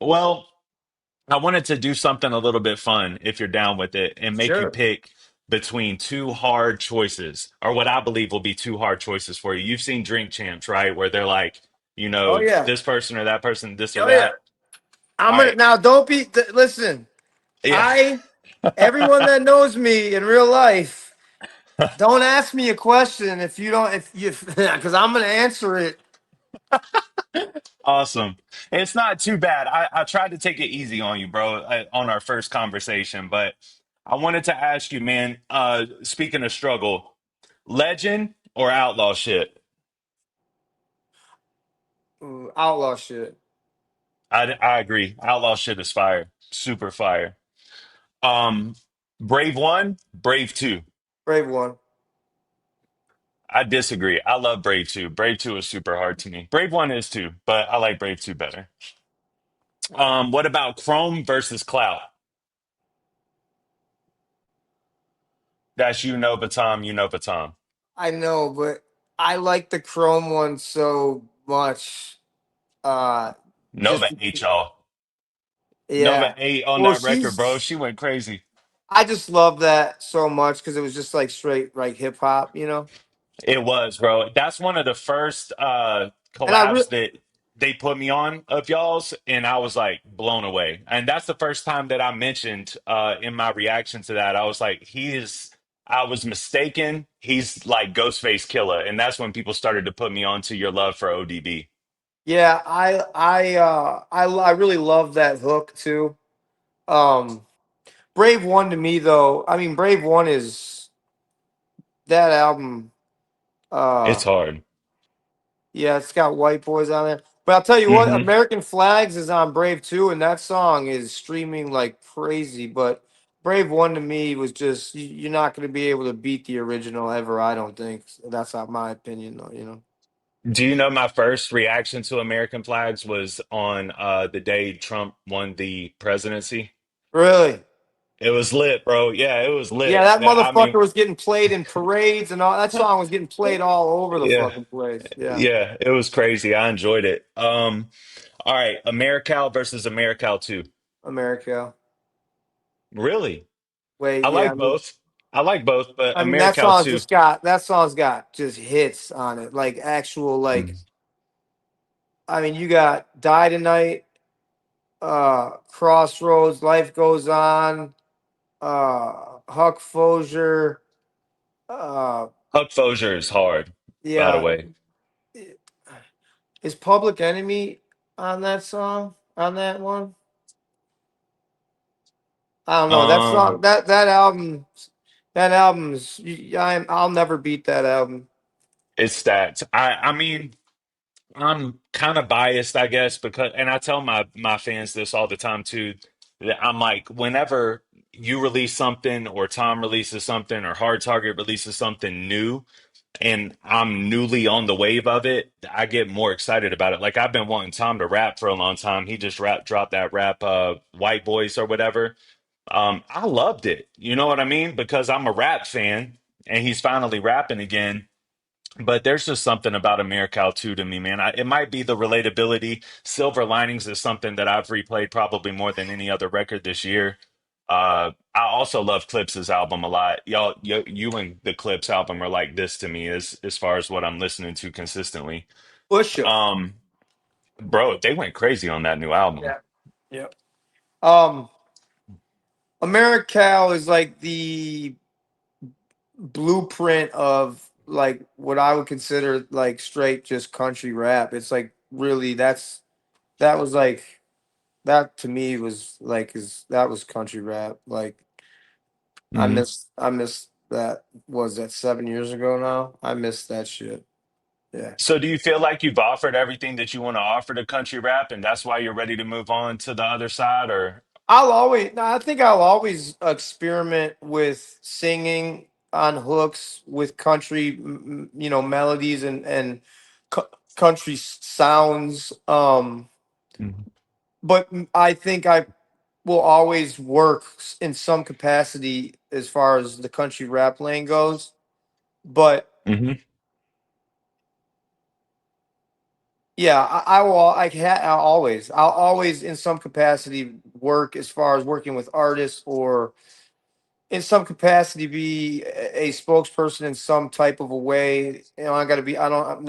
Well, I wanted to do something a little bit fun if you're down with it and make you Sure. pick between two hard choices or what I believe will be two hard choices for you. You've seen Drink Champs, right? Where they're like, Oh yeah. this person or that person, this or Oh yeah. that. I'm All gonna right. now. Don't be. Listen. Yeah. I. Everyone that knows me in real life, don't ask me a question if you don't. If you, because I'm gonna answer it. Awesome. It's not too bad. I tried to take it easy on you, bro, on our first conversation, but I wanted to ask you, man, speaking of struggle, legend or outlaw shit? Outlaw shit. I agree. Outlaw shit is fire. Super fire. Um, Brave one, Brave two. Brave one. I disagree. I love Brave two. Brave two is super hard to me. Brave one is too, but I like Brave two better. What about Chrome versus Clout? That's Batom, Batom. I know, but I like the Chrome one so much. Uh, just Nova ate y'all. Nova yeah. ate on Well, that record, bro. she's. She went crazy. I just love that so much because it was just like straight like hip hop, you know. It was, bro. That's one of the first And I really, collabs that they put me on of y'all's, and I was like blown away. And that's the first time that I mentioned in my reaction to that. I was like, he is I was mistaken. He's like Ghostface Killer. And that's when people started to put me on to your love for ODB. yeah, I really love that hook too. Um, Brave One to me though, I mean Brave One is that album. It's Uh, hard. yeah, it's got white boys on there. But I'll tell you what, Hmm. American Flags is on Brave Two, and that song is streaming like crazy. But Brave One to me was just you're not going to be able to beat the original ever. I don't think. That's not my opinion, though. You know. Do you know my first reaction to American flags was on the day Trump won the presidency? Really? It was lit, bro. Yeah, it was Yeah, lit. that I motherfucker mean, was getting played in parades and all. That song was getting played all over the yeah, fucking place. Yeah, yeah, it was crazy. I enjoyed it. All right, Ameracal versus Ameracal 2. America. Really? Wait, I yeah. like both. I like both, but I mean that Ameracal song's 2. just got that song's got just hits on it, like actual like. Mm. I mean, you got Die Tonight, Crossroads, Life Goes On, Huck Fosier. Uh, Huck Fosier is hard, by the yeah, way. is Public Enemy on that song? On that one? I don't know. That song, Um, that album, that album's. I'll never beat that album. it's stacked. I mean, I'm kind of biased, I guess, because, and I tell my fans this all the time too, that I'm like, whenever you release something, or Tom releases something, or Hard Target releases something new, and I'm newly on the wave of it, I get more excited about it. Like I've been wanting Tom to rap for a long time. He just dropped that rap, White Boys or whatever. I loved it. You know what I mean? Because I'm a rap fan, and he's finally rapping again. But there's just something about Americal 2 to me, man. It might be the relatability. Silver Linings is something that I've replayed probably more than any other record this year. I also love Clips' album a lot. You and the Clips album are like this to me as far as what I'm listening to consistently. Pusha. Um, bro, they went crazy on that new album. Yeah. Yep. Um, Americal is like the blueprint of like what I would consider like straight just country rap. It's like really that was like that to me was like is that was country rap. Like Hmm. I miss that was that 7 years ago now. I miss that shit. Yeah. So do you feel like you've offered everything that you want to offer to country rap, and that's why you're ready to move on to the other side, or? I think I'll always experiment with singing on hooks with country, melodies and country sounds. But I think I will always work in some capacity as far as the country rap lane goes. But Mhm. Yeah, I will. I'll always, in some capacity, work as far as working with artists, or in some capacity be a spokesperson in some type of a way. You know, I got to be. I don't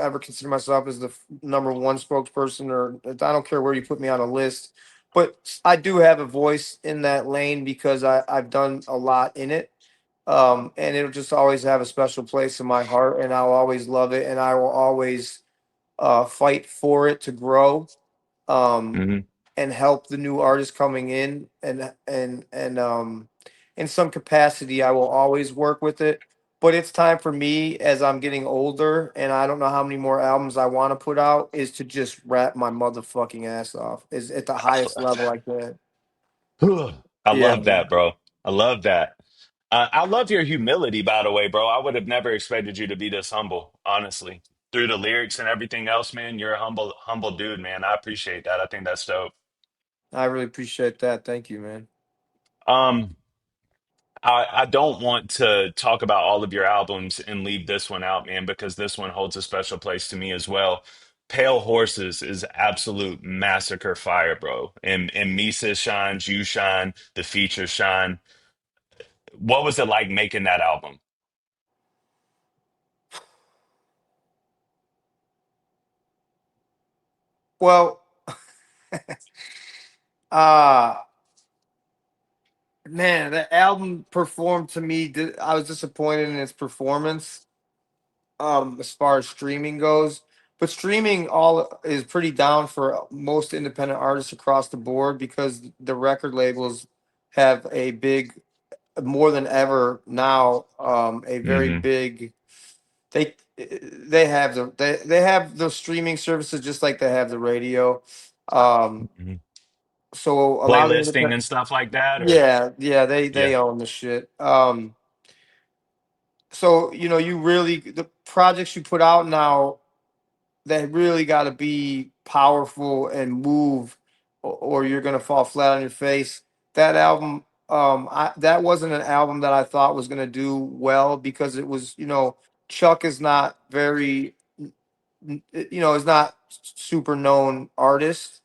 ever consider myself as the number one spokesperson, or I don't care where you put me on a list. But I do have a voice in that lane because I've done a lot in it. And it'll just always have a special place in my heart, and I'll always love it, and I will always fight for it to grow, um, Hmm. and help the new artists coming in, and in some capacity, I will always work with it. But it's time for me, as I'm getting older, and I don't know how many more albums I want to put out, is to just rap my motherfucking ass off, is at the highest level I can. I Yeah, love that, man. bro. I love that. I love your humility, by the way, bro. I would have never expected you to be this humble, honestly. Through the lyrics and everything else, man, you're a humble dude, man. I appreciate that. I think that's dope. I really appreciate that. Thank you, man. Um, I don't want to talk about all of your albums and leave this one out, man, because this one holds a special place to me as well. Pale Horses is absolute massacre fire, bro. And Mesus shines, you shine, the features shine. What was it like making that album? Well, uh man, the album performed to me. I was disappointed in its performance, as far as streaming goes. But streaming all is pretty down for most independent artists across the board, because the record labels have a big, more than ever now, a very Hmm. big. They have the streaming services just like they have the radio. Um, Hmm. so a lot of the Playlisting independent, and stuff like that, or yeah, they yeah, own the shit. So you really, the projects you put out now, they really got to be powerful and move, or you're gonna fall flat on your face. That album, that wasn't an album that I thought was gonna do well, because it was, Chuck is not very, is not super known artist,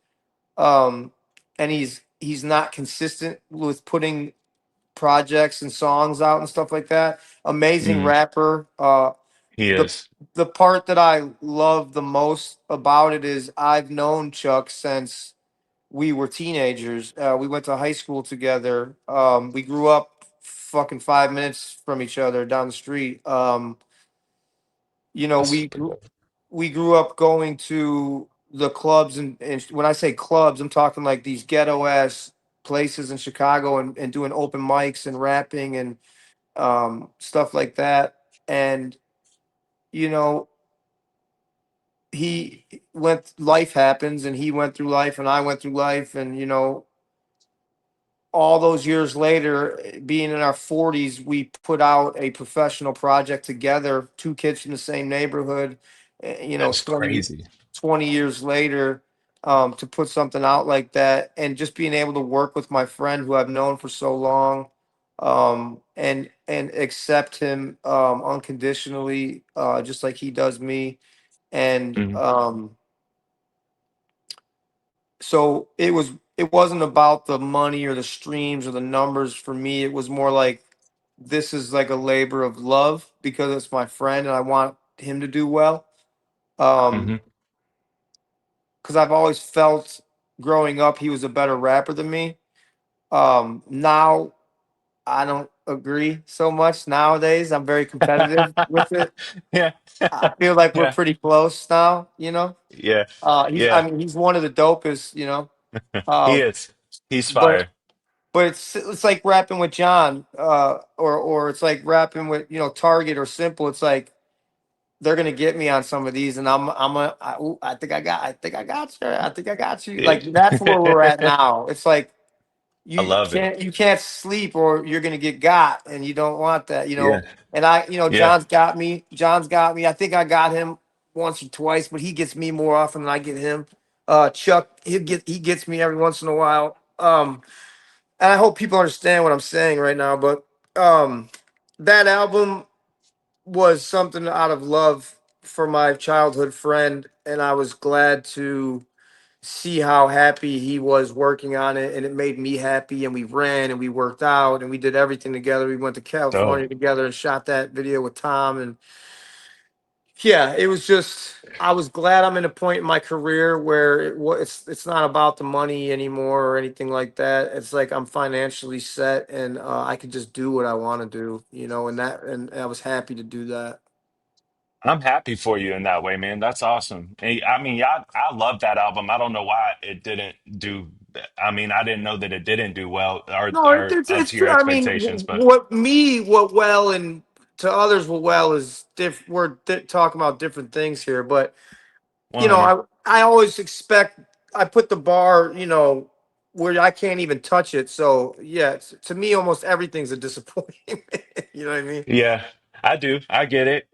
um, and he's not consistent with putting projects and songs out and stuff like that. Amazing hmm, rapper. he The is. the part that I love the most about it is I've known Chuck since we were teenagers. We went to high school together. We grew up fucking 5 minutes from each other down the street. You know, That's we super grew, dope. we grew up going to the clubs, and when I say clubs, I'm talking like these ghetto ass places in Chicago, and doing open mics and rapping and stuff like that. And you know, he went. Life happens, and he went through life, and I went through life, and all those years later, being in our 40s, we put out a professional project together, two kids from the same neighborhood, That's 20, crazy. 20 years later, to put something out like that, and just being able to work with my friend who I've known for so long, and accept him, unconditionally, just like he does me. And Hmm. so it wasn't about the money or the streams or the numbers for me. It was more like, this is like a labor of love, because it's my friend and I want him to do well. Hmm. Because I've always felt, growing up, he was a better rapper than me. Now I don't agree so much. Nowadays I'm very competitive with it. Yeah. I feel like we're Yeah. pretty close now. Yeah. He's I Yeah. mean, he's one of the dopest. He Uh, is. He's but fire. it's like rapping with John, or it's like rapping with, Target or Simple. It's like they're gonna get me on some of these, and ooh, I think I got you. Yeah. Like, that's where we're at now. It's like I you love it. can't sleep, or you're gonna get got, and you don't want that. Yeah. And Yeah. John's got me. John's got me. I think I got him once or twice, but he gets me more often than I get him. Chuck, he gets me every once in a while. And I hope people understand what I'm saying right now, but that album was something out of love for my childhood friend, and I was glad to see how happy he was working on it, and it made me happy. And we ran and we worked out and we did everything together. We went to So California together and shot that video with Tom. And yeah, it was just I was glad I'm in a point in my career where it's not about the money anymore or anything like that. It's like I'm financially set and I can just do what I want to do, and I was happy to do that. I'm happy for you in that way, man. That's awesome. I mean, I love that album. I don't know why it didn't do. I mean, I didn't know that it didn't do well No, or up to it's your I mean, expectations, but what well and to others what well is talking about different things here, but 100. I always expect I put the bar, where I can't even touch it. So yeah, to me, almost everything's a disappointment. You know what I mean? Yeah, I do. I get it.